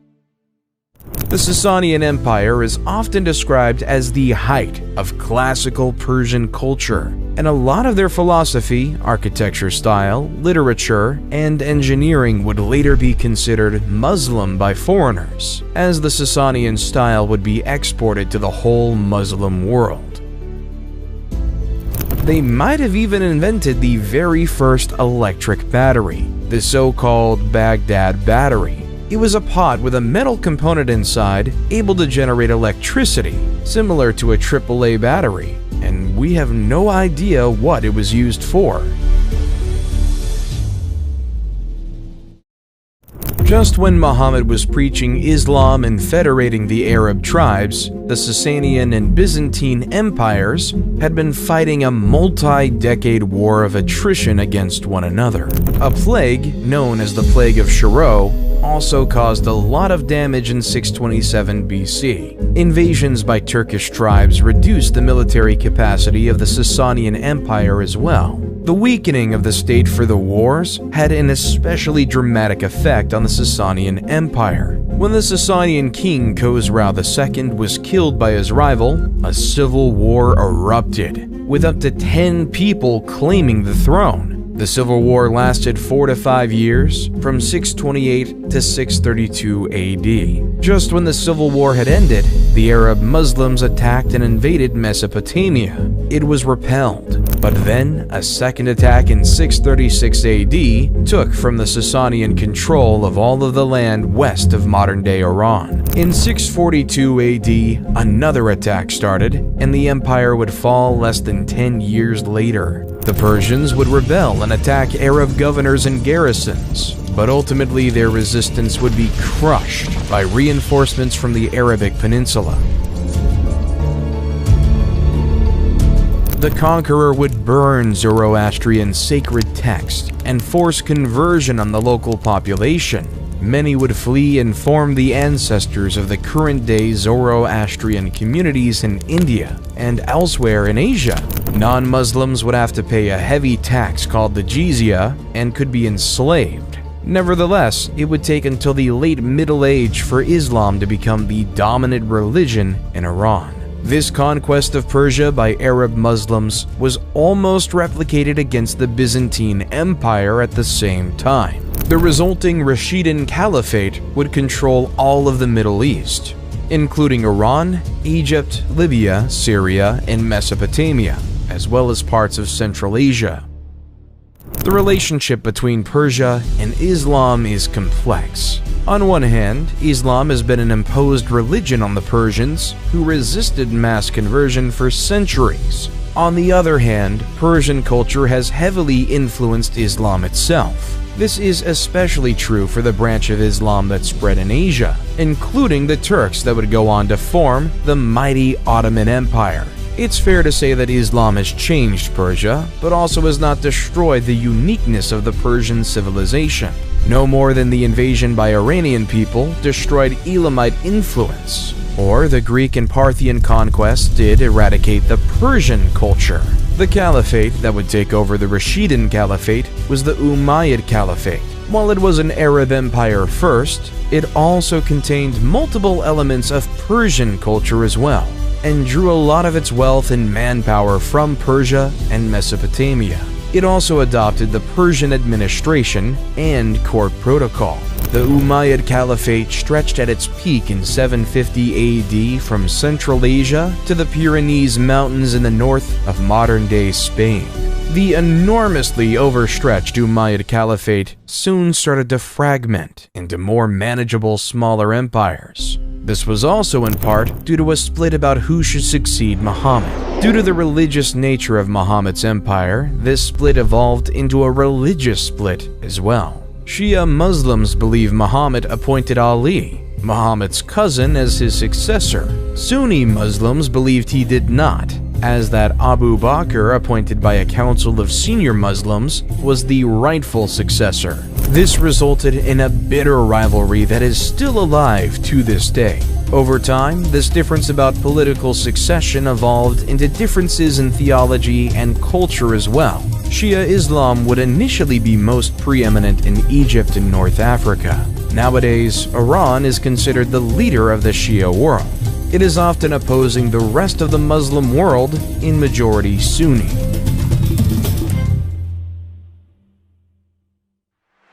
The Sasanian Empire is often described as the height of classical Persian culture, and a lot of their philosophy, architecture style, literature, and engineering would later be considered Muslim by foreigners, as the Sasanian style would be exported to the whole Muslim world. They might have even invented the very first electric battery, the so-called Baghdad battery. It was a pot with a metal component inside, able to generate electricity, similar to a AAA battery, and we have no idea what it was used for. Just when Muhammad was preaching Islam and federating the Arab tribes, the Sasanian and Byzantine empires had been fighting a multi-decade war of attrition against one another. A plague, known as the Plague of Shiro, also caused a lot of damage in 627 BC. Invasions by Turkish tribes reduced the military capacity of the Sasanian Empire as well. The weakening of the state for the wars had an especially dramatic effect on the Sasanian Empire. When the Sasanian king Khosrau II was killed by his rival, a civil war erupted, with up to 10 people claiming the throne. The civil war lasted 4 to 5 years, from 628 to 632 AD. Just when the civil war had ended, the Arab Muslims attacked and invaded Mesopotamia. It was repelled, but then a second attack in 636 AD took from the Sasanian control of all of the land west of modern-day Iran. In 642 AD, another attack started, and the empire would fall less than 10 years later. The Persians would rebel and attack Arab governors and garrisons, but ultimately their resistance would be crushed by reinforcements from the Arabic Peninsula. The conqueror would burn Zoroastrian sacred texts and force conversion on the local population. Many would flee and form the ancestors of the current-day Zoroastrian communities in India and elsewhere in Asia. Non-Muslims would have to pay a heavy tax called the jizya and could be enslaved. Nevertheless, it would take until the late Middle Age for Islam to become the dominant religion in Iran. This conquest of Persia by Arab Muslims was almost replicated against the Byzantine Empire at the same time. The resulting Rashidun Caliphate would control all of the Middle East, including Iran, Egypt, Libya, Syria, and Mesopotamia, as well as parts of Central Asia. The relationship between Persia and Islam is complex. On one hand, Islam has been an imposed religion on the Persians, who resisted mass conversion for centuries. On the other hand, Persian culture has heavily influenced Islam itself. This is especially true for the branch of Islam that spread in Asia, including the Turks that would go on to form the mighty Ottoman Empire. It's fair to say that Islam has changed Persia, but also has not destroyed the uniqueness of the Persian civilization. No more than the invasion by Iranian people destroyed Elamite influence, or the Greek and Parthian conquests did eradicate the Persian culture. The caliphate that would take over the Rashidun Caliphate was the Umayyad Caliphate. While it was an Arab empire first, it also contained multiple elements of Persian culture as well, and drew a lot of its wealth and manpower from Persia and Mesopotamia. It also adopted the Persian administration and court protocol. The Umayyad Caliphate stretched at its peak in 750 AD from Central Asia to the Pyrenees Mountains in the north of modern-day Spain. The enormously overstretched Umayyad Caliphate soon started to fragment into more manageable smaller empires. This was also in part due to a split about who should succeed Muhammad. Due to the religious nature of Muhammad's empire, this split evolved into a religious split as well. Shia Muslims believe Muhammad appointed Ali, Muhammad's cousin, as his successor. Sunni Muslims believed he did not, as that Abu Bakr, appointed by a council of senior Muslims, was the rightful successor. This resulted in a bitter rivalry that is still alive to this day. Over time, this difference about political succession evolved into differences in theology and culture as well. Shia Islam would initially be most preeminent in Egypt and North Africa. Nowadays, Iran is considered the leader of the Shia world. It is often opposing the rest of the Muslim world in majority Sunni.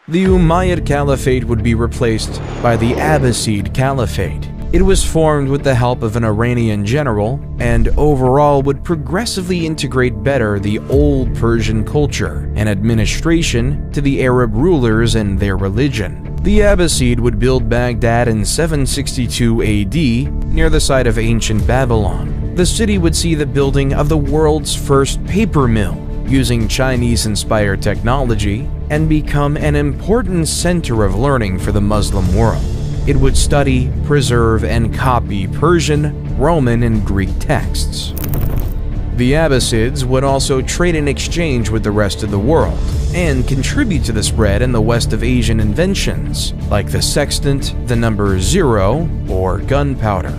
The Umayyad Caliphate would be replaced by the Abbasid Caliphate. It was formed with the help of an Iranian general, and overall would progressively integrate better the old Persian culture and administration to the Arab rulers and their religion. The Abbasid would build Baghdad in 762 AD, near the site of ancient Babylon. The city would see the building of the world's first paper mill, using Chinese-inspired technology, and become an important center of learning for the Muslim world. It would study, preserve, and copy Persian, Roman, and Greek texts. The Abbasids would also trade and exchange with the rest of the world, and contribute to the spread in the west of Asian inventions, like the sextant, the number 0, or gunpowder.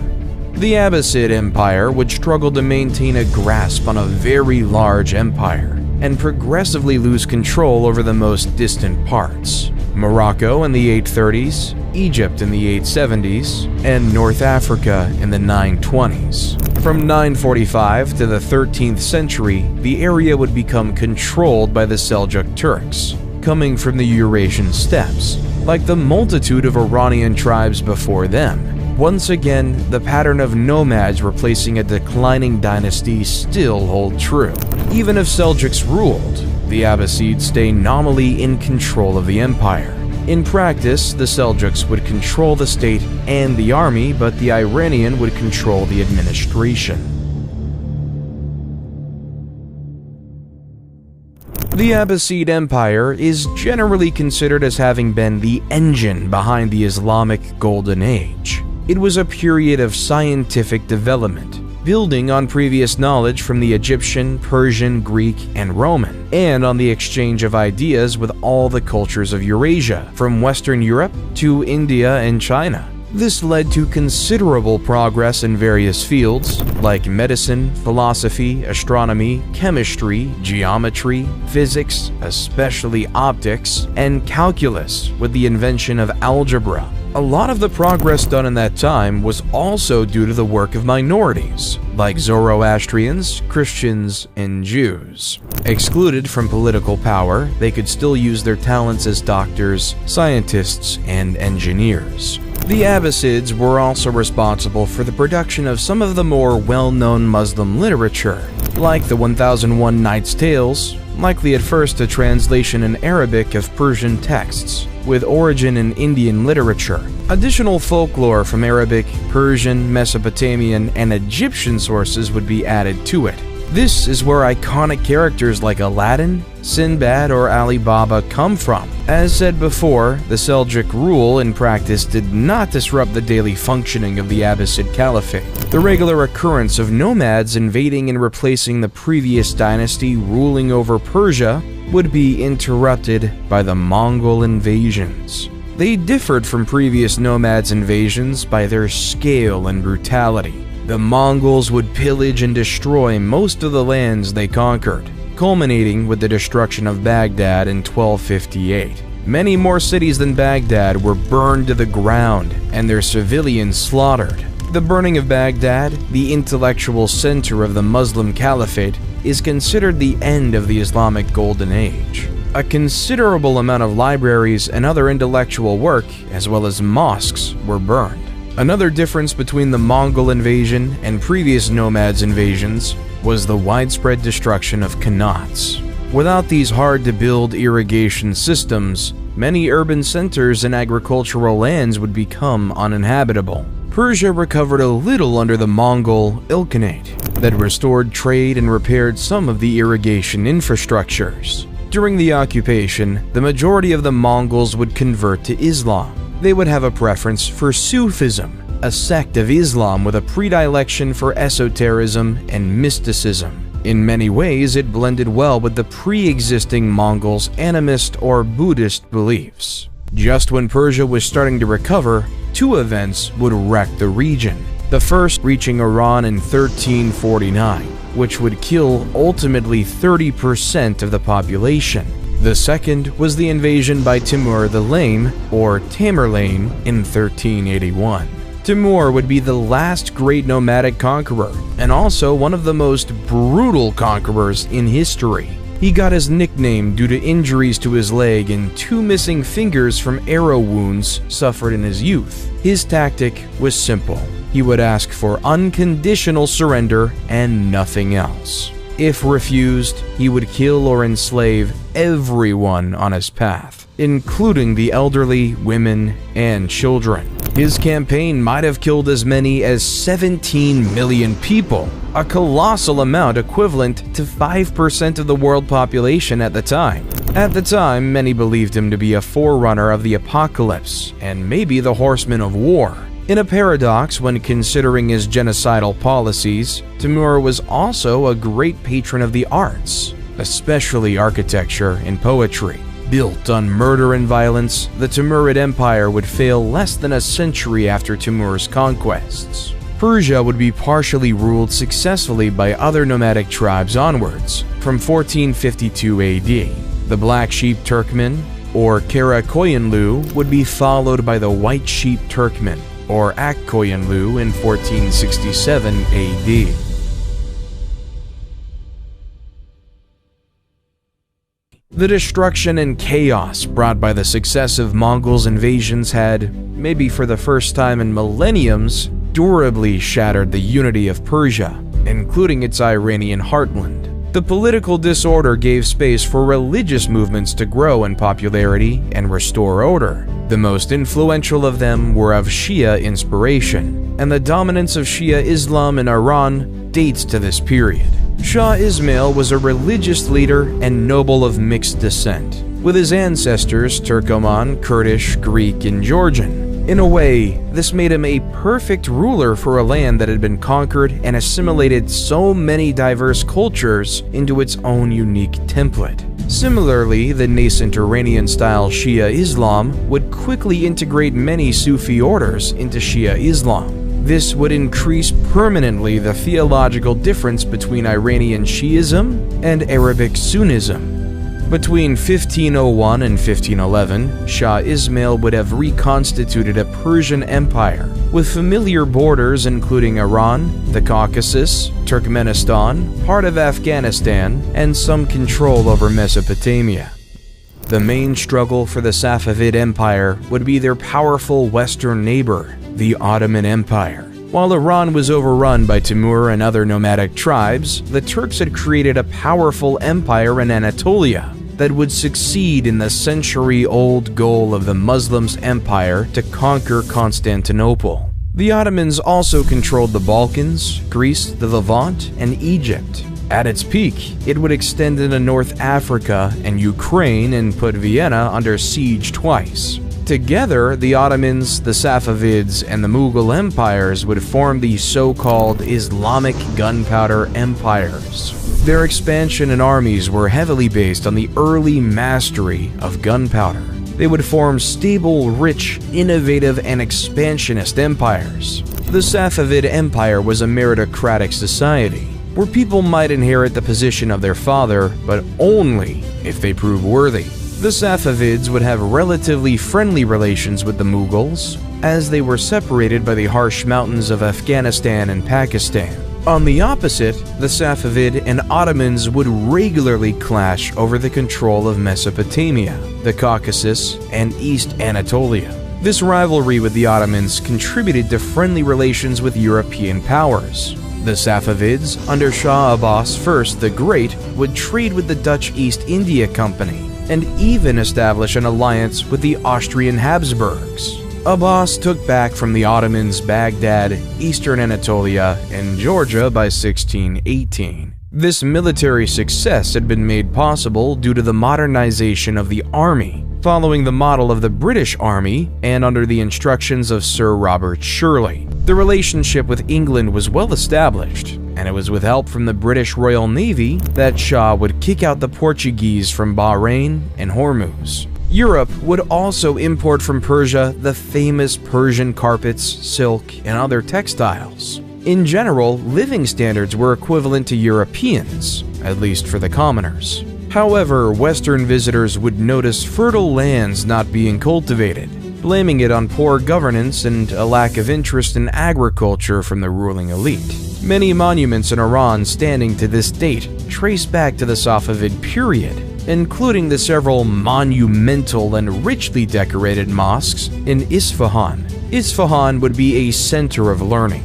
The Abbasid Empire would struggle to maintain a grasp on a very large empire, and progressively lose control over the most distant parts. Morocco in the 830s, Egypt in the 870s, and North Africa in the 920s. From 945 to the 13th century, the area would become controlled by the Seljuk Turks, coming from the Eurasian steppes. Like the multitude of Iranian tribes before them, once again, the pattern of nomads replacing a declining dynasty still hold true. Even if Seljuks ruled, the Abbasids stay nominally in control of the empire. In practice, the Seljuks would control the state and the army, but the Iranian would control the administration. The Abbasid Empire is generally considered as having been the engine behind the Islamic Golden Age. It was a period of scientific development, building on previous knowledge from the Egyptian, Persian, Greek, and Roman, and on the exchange of ideas with all the cultures of Eurasia, from Western Europe to India and China. This led to considerable progress in various fields, like medicine, philosophy, astronomy, chemistry, geometry, physics, especially optics, and calculus with the invention of algebra. A lot of the progress done in that time was also due to the work of minorities, like Zoroastrians, Christians, and Jews. Excluded from political power, they could still use their talents as doctors, scientists, and engineers. The Abbasids were also responsible for the production of some of the more well-known Muslim literature, like the 1001 Nights' Tales, likely at first a translation in Arabic of Persian texts, with origin in Indian literature. Additional folklore from Arabic, Persian, Mesopotamian, and Egyptian sources would be added to it. This is where iconic characters like Aladdin, Sinbad, or Ali Baba come from. As said before, the Seljuk rule in practice did not disrupt the daily functioning of the Abbasid Caliphate. The regular occurrence of nomads invading and replacing the previous dynasty ruling over Persia would be interrupted by the Mongol invasions. They differed from previous nomads' invasions by their scale and brutality. The Mongols would pillage and destroy most of the lands they conquered, culminating with the destruction of Baghdad in 1258. Many more cities than Baghdad were burned to the ground and their civilians slaughtered. The burning of Baghdad, the intellectual center of the Muslim Caliphate, is considered the end of the Islamic Golden Age. A considerable amount of libraries and other intellectual work, as well as mosques, were burned. Another difference between the Mongol invasion and previous nomads' invasions was the widespread destruction of qanats. Without these hard-to-build irrigation systems, many urban centers and agricultural lands would become uninhabitable. Persia recovered a little under the Mongol Ilkhanate that restored trade and repaired some of the irrigation infrastructures. During the occupation, the majority of the Mongols would convert to Islam. They would have a preference for Sufism, a sect of Islam with a predilection for esotericism and mysticism. In many ways, it blended well with the pre-existing Mongols' animist or Buddhist beliefs. Just when Persia was starting to recover, two events would wreck the region. The first reaching Iran in 1349, which would kill ultimately 30% of the population. The second was the invasion by Timur the Lame, or Tamerlane, in 1381. Timur would be the last great nomadic conqueror, and also one of the most brutal conquerors in history. He got his nickname due to injuries to his leg and 2 missing fingers from arrow wounds suffered in his youth. His tactic was simple. He would ask for unconditional surrender and nothing else. If refused, he would kill or enslave everyone on his path, including the elderly, women, and children. His campaign might have killed as many as 17 million people, a colossal amount equivalent to 5% of the world population at the time. At the time, many believed him to be a forerunner of the apocalypse and maybe the horseman of war. In a paradox when considering his genocidal policies, Timur was also a great patron of the arts, especially architecture and poetry. Built on murder and violence, the Timurid Empire would fail less than a century after Timur's conquests. Persia would be partially ruled successfully by other nomadic tribes onwards, from 1452 AD. The Black Sheep Turkmen, or Karakoyunlu, would be followed by the White Sheep Turkmen, or Akkoyunlu, in 1467 AD. The destruction and chaos brought by the successive Mongols' invasions had, maybe for the first time in millenniums, durably shattered the unity of Persia, including its Iranian heartland. The political disorder gave space for religious movements to grow in popularity and restore order. The most influential of them were of Shia inspiration, and the dominance of Shia Islam in Iran dates to this period. Shah Ismail was a religious leader and noble of mixed descent, with his ancestors Turkoman, Kurdish, Greek, and Georgian. In a way, this made him a perfect ruler for a land that had been conquered and assimilated so many diverse cultures into its own unique template. Similarly, the nascent Iranian-style Shia Islam would quickly integrate many Sufi orders into Shia Islam. This would increase permanently the theological difference between Iranian Shiism and Arabic Sunnism. Between 1501 and 1511, Shah Ismail would have reconstituted a Persian empire, with familiar borders including Iran, the Caucasus, Turkmenistan, part of Afghanistan, and some control over Mesopotamia. The main struggle for the Safavid Empire would be their powerful western neighbor, the Ottoman Empire. While Iran was overrun by Timur and other nomadic tribes, the Turks had created a powerful empire in Anatolia that would succeed in the century-old goal of the Muslims' empire to conquer Constantinople. The Ottomans also controlled the Balkans, Greece, the Levant, and Egypt. At its peak, it would extend into North Africa and Ukraine and put Vienna under siege twice. Together, the Ottomans, the Safavids, and the Mughal empires would form the so-called Islamic gunpowder empires. Their expansion and armies were heavily based on the early mastery of gunpowder. They would form stable, rich, innovative, and expansionist empires. The Safavid Empire was a meritocratic society, where people might inherit the position of their father, but only if they prove worthy. The Safavids would have relatively friendly relations with the Mughals, as they were separated by the harsh mountains of Afghanistan and Pakistan. On the opposite, the Safavid and Ottomans would regularly clash over the control of Mesopotamia, the Caucasus, and East Anatolia. This rivalry with the Ottomans contributed to friendly relations with European powers. The Safavids, under Shah Abbas I the Great, would trade with the Dutch East India Company, and even establish an alliance with the Austrian Habsburgs. Abbas took back from the Ottomans Baghdad, eastern Anatolia, and Georgia by 1618. This military success had been made possible due to the modernization of the army, following the model of the British Army and under the instructions of Sir Robert Shirley. The relationship with England was well established, and it was with help from the British Royal Navy that Shah would kick out the Portuguese from Bahrain and Hormuz. Europe would also import from Persia the famous Persian carpets, silk, and other textiles. In general, living standards were equivalent to Europeans, at least for the commoners. However, Western visitors would notice fertile lands not being cultivated, blaming it on poor governance and a lack of interest in agriculture from the ruling elite. Many monuments in Iran standing to this date trace back to the Safavid period, including the several monumental and richly decorated mosques in Isfahan. Isfahan would be a center of learning.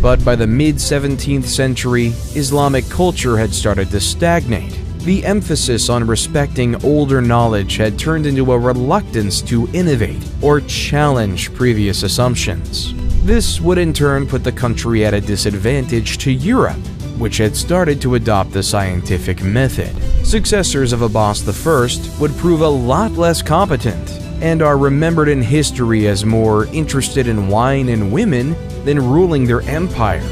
But by the mid-17th century, Islamic culture had started to stagnate. The emphasis on respecting older knowledge had turned into a reluctance to innovate or challenge previous assumptions. This would in turn put the country at a disadvantage to Europe, which had started to adopt the scientific method. Successors of Abbas I would prove a lot less competent and are remembered in history as more interested in wine and women than ruling their empire.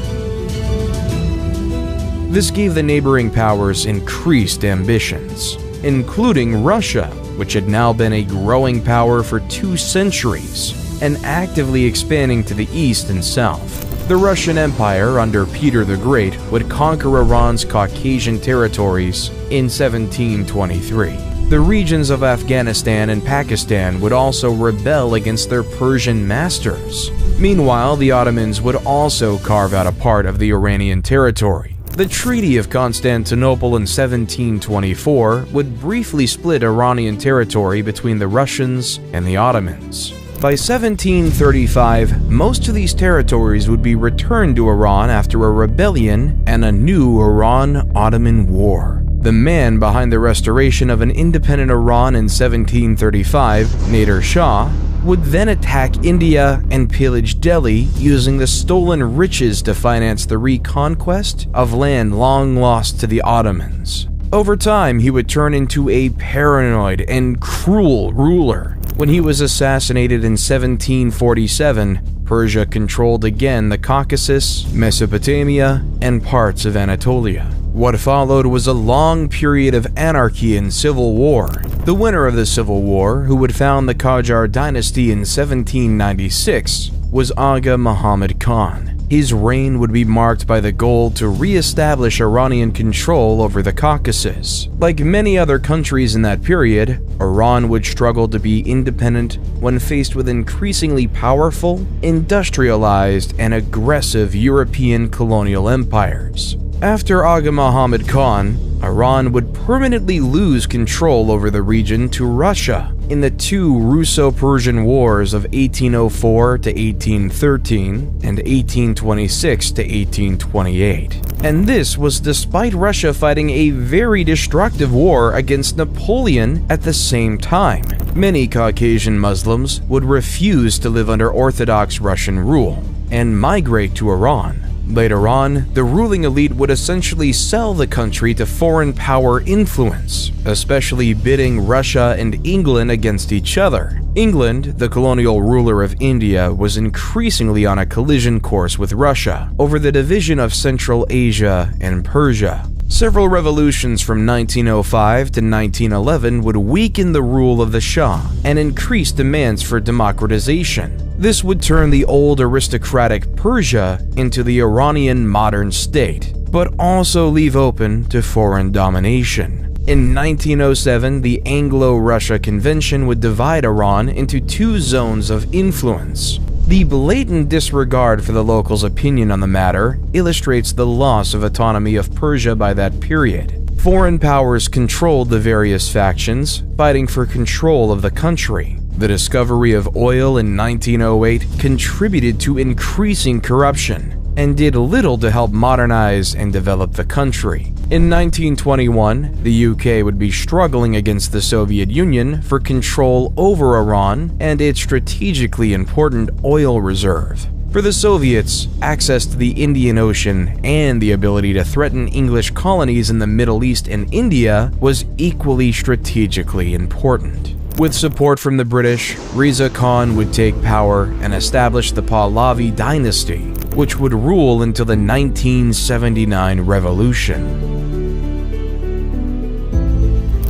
This gave the neighboring powers increased ambitions, including Russia, which had now been a growing power for 2 centuries and actively expanding to the east and south. The Russian Empire under Peter the Great would conquer Iran's Caucasian territories in 1723. The regions of Afghanistan and Pakistan would also rebel against their Persian masters. Meanwhile, the Ottomans would also carve out a part of the Iranian territory. The Treaty of Constantinople in 1724 would briefly split Iranian territory between the Russians and the Ottomans. By 1735, most of these territories would be returned to Iran after a rebellion and a new Iran-Ottoman war. The man behind the restoration of an independent Iran in 1735, Nader Shah, would then attack India and pillage Delhi using the stolen riches to finance the reconquest of land long lost to the Ottomans. Over time, he would turn into a paranoid and cruel ruler. When he was assassinated in 1747, Persia controlled again the Caucasus, Mesopotamia, and parts of Anatolia. What followed was a long period of anarchy and civil war. The winner of the civil war, who would found the Qajar dynasty in 1796, was Aga Muhammad Khan. His reign would be marked by the goal to re-establish Iranian control over the Caucasus. Like many other countries in that period, Iran would struggle to be independent when faced with increasingly powerful, industrialized, and aggressive European colonial empires. After Aga Muhammad Khan, Iran would permanently lose control over the region to Russia in the 2 Russo-Persian Wars of 1804 to 1813 and 1826 to 1828. And this was despite Russia fighting a very destructive war against Napoleon at the same time. Many Caucasian Muslims would refuse to live under Orthodox Russian rule and migrate to Iran. Later on, the ruling elite would essentially sell the country to foreign power influence, especially bidding Russia and England against each other. England, the colonial ruler of India, was increasingly on a collision course with Russia over the division of Central Asia and Persia. Several revolutions from 1905 to 1911 would weaken the rule of the Shah and increase demands for democratization. This would turn the old aristocratic Persia into the Iranian modern state, but also leave open to foreign domination. In 1907, the Anglo-Russia Convention would divide Iran into 2 zones of influence. The blatant disregard for the locals' opinion on the matter illustrates the loss of autonomy of Persia by that period. Foreign powers controlled the various factions, fighting for control of the country. The discovery of oil in 1908 contributed to increasing corruption and did little to help modernize and develop the country. In 1921, the UK would be struggling against the Soviet Union for control over Iran and its strategically important oil reserve. For the Soviets, access to the Indian Ocean and the ability to threaten English colonies in the Middle East and India was equally strategically important. With support from the British, Reza Khan would take power and establish the Pahlavi dynasty, which would rule until the 1979 revolution.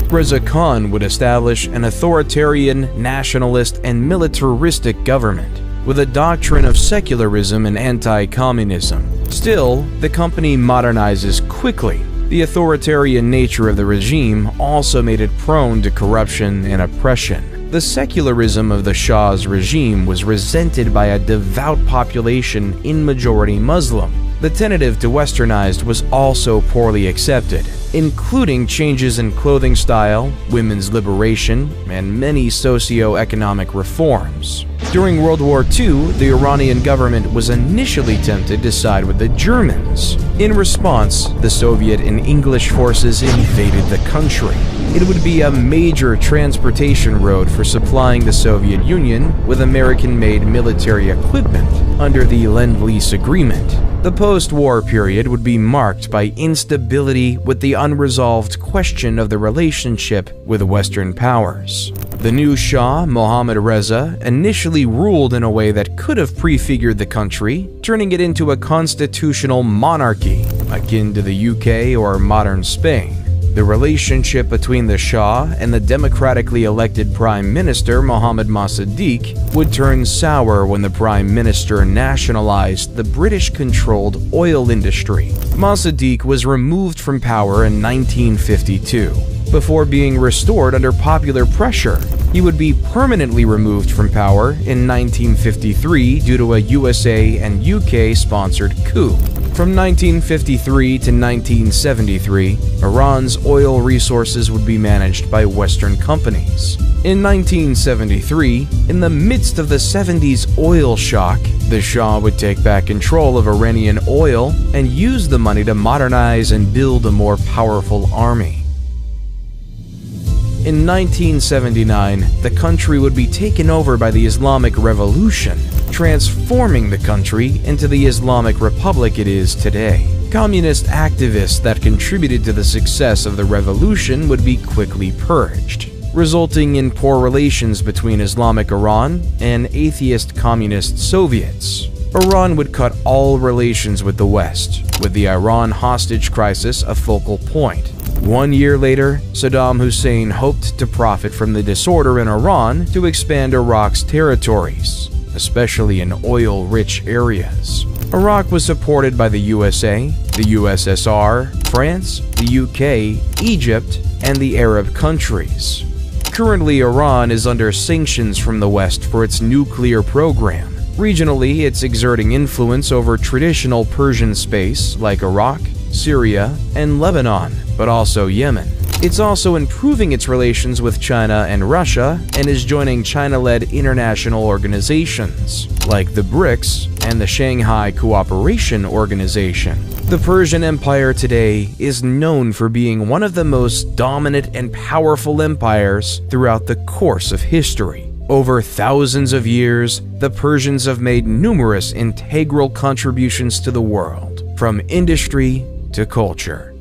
Reza Khan would establish an authoritarian, nationalist, and militaristic government with a doctrine of secularism and anti-communism. Still, the company modernizes quickly. The authoritarian nature of the regime also made it prone to corruption and oppression. The secularism of the Shah's regime was resented by a devout population in majority Muslim. The tentative to westernized was also poorly accepted. including changes in clothing style, women's liberation, and many socio-economic reforms. During World War II, the Iranian government was initially tempted to side with the Germans. In response, the Soviet and English forces invaded the country. It would be a major transportation road for supplying the Soviet Union with American-made military equipment under the Lend-Lease Agreement. The post-war period would be marked by instability with the unresolved question of the relationship with Western powers. The new Shah, Mohammad Reza, initially ruled in a way that could have prefigured the country, turning it into a constitutional monarchy, akin to the UK or modern Spain. The relationship between the Shah and the democratically elected Prime Minister Mohammad Mossadegh would turn sour when the Prime Minister nationalized the British-controlled oil industry. Mossadegh was removed from power in 1952. Before being restored under popular pressure, he would be permanently removed from power in 1953 due to a USA and UK-sponsored coup. From 1953 to 1973, Iran's oil resources would be managed by Western companies. In 1973, in the midst of the 70s oil shock, the Shah would take back control of Iranian oil and use the money to modernize and build a more powerful army. In 1979, the country would be taken over by the Islamic Revolution, transforming the country into the Islamic Republic it is today. Communist activists that contributed to the success of the revolution would be quickly purged, resulting in poor relations between Islamic Iran and atheist communist Soviets. Iran would cut all relations with the West, with the Iran hostage crisis a focal point. 1 year later, Saddam Hussein hoped to profit from the disorder in Iran to expand Iraq's territories, especially in oil-rich areas. Iraq was supported by the USA, the USSR, France, the UK, Egypt, and the Arab countries. Currently, Iran is under sanctions from the West for its nuclear program. Regionally, it's exerting influence over traditional Persian space like Iraq, Syria, and Lebanon, but also Yemen. It's also improving its relations with China and Russia and is joining China-led international organizations like the BRICS and the Shanghai Cooperation Organization. The Persian Empire today is known for being one of the most dominant and powerful empires throughout the course of history. Over thousands of years, the Persians have made numerous integral contributions to the world, from industry to culture.